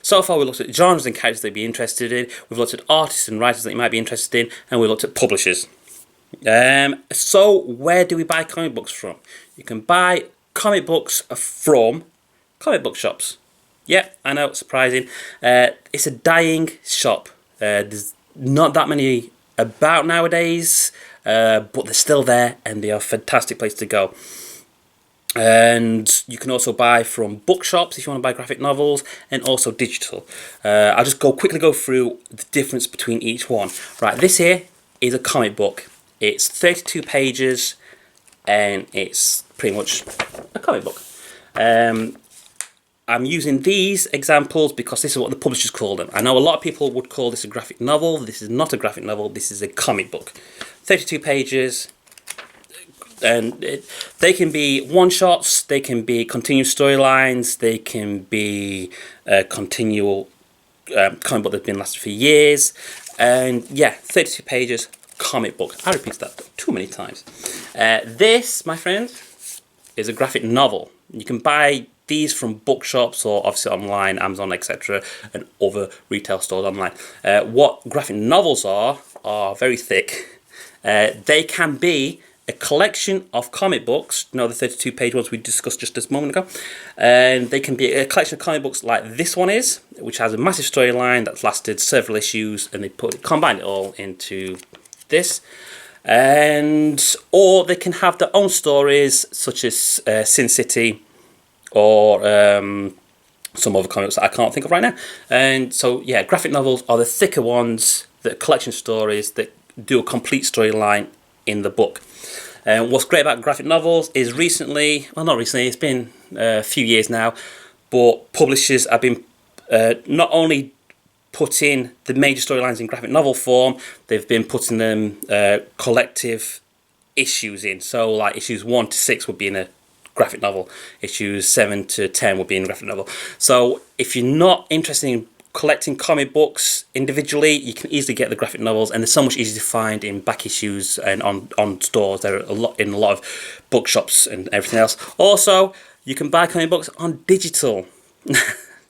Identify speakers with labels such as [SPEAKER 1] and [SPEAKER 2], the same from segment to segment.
[SPEAKER 1] So far, we looked at genres and characters that you'd be interested in. We've looked at artists and writers that you might be interested in, and we looked at publishers. So where do we buy comic books from? You can buy comic books from comic book shops. Yeah, I know, surprising. It's a dying shop. There's not that many about nowadays, but they're still there, and they are a fantastic place to go. And you can also buy from bookshops if you want to buy graphic novels, and also digital. I'll just quickly go through the difference between each one. Right, this here is a comic book. It's 32 pages, and it's pretty much a comic book. I'm using these examples because this is what the publishers call them. I know a lot of people would call this a graphic novel. This is not a graphic novel. This is a comic book. 32 pages. And they can be one-shots, they can be continuous storylines, they can be continual comic book that's been lasted for years. And yeah, 32 pages, comic book. I repeat that too many times. This, my friends, is a graphic novel. You can buy these from bookshops or obviously online, Amazon, etc., and other retail stores online. What graphic novels are very thick. They can be a collection of comic books, the 32-page ones we discussed just this moment ago, and they can be a collection of comic books like this one is, which has a massive storyline that's lasted several issues, and they combine it all into this. Or they can have their own stories, such as Sin City, or some other comics that I can't think of right now. And so, yeah, graphic novels are the thicker ones, the collection stories that do a complete storyline in the book. And what's great about graphic novels is not recently, it's been a few years now, but publishers have been not only putting the major storylines in graphic novel form, they've been putting them collective issues in. So like issues 1 to 6 would be in a graphic novel, issues 7 to 10 would be in a graphic novel. So if you're not interested in collecting comic books individually, you can easily get the graphic novels, and they're so much easier to find in back issues and on stores. They're in a lot of bookshops and everything else. Also, you can buy comic books on digital.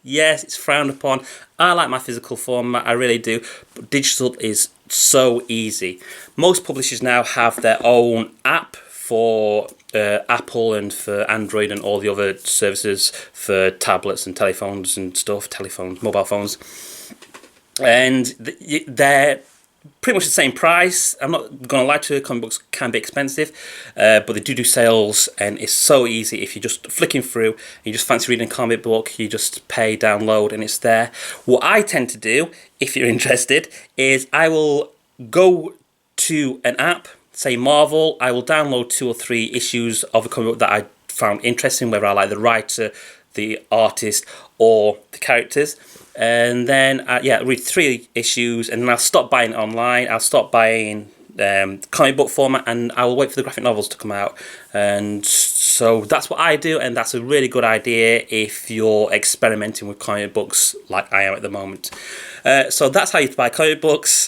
[SPEAKER 1] Yes, it's frowned upon. I like my physical format, I really do, but digital is so easy. Most publishers now have their own app for Apple and for Android and all the other services for tablets and telephones and stuff, mobile phones. And they're pretty much the same price. I'm not going to lie to you, comic books can be expensive, but they do sales, and it's so easy. If you're just flicking through, you just fancy reading a comic book, you just pay, download, and it's there. What I tend to do, if you're interested, is I will go to an app, say Marvel, I will download 2 or 3 issues of a comic book that I found interesting, whether I like the writer, the artist, or the characters. And then, read 3 issues, and then I'll stop buying it online. I'll stop buying comic book format, and I will wait for the graphic novels to come out. And so that's what I do, and that's a really good idea if you're experimenting with comic books like I am at the moment. So that's how you buy comic books.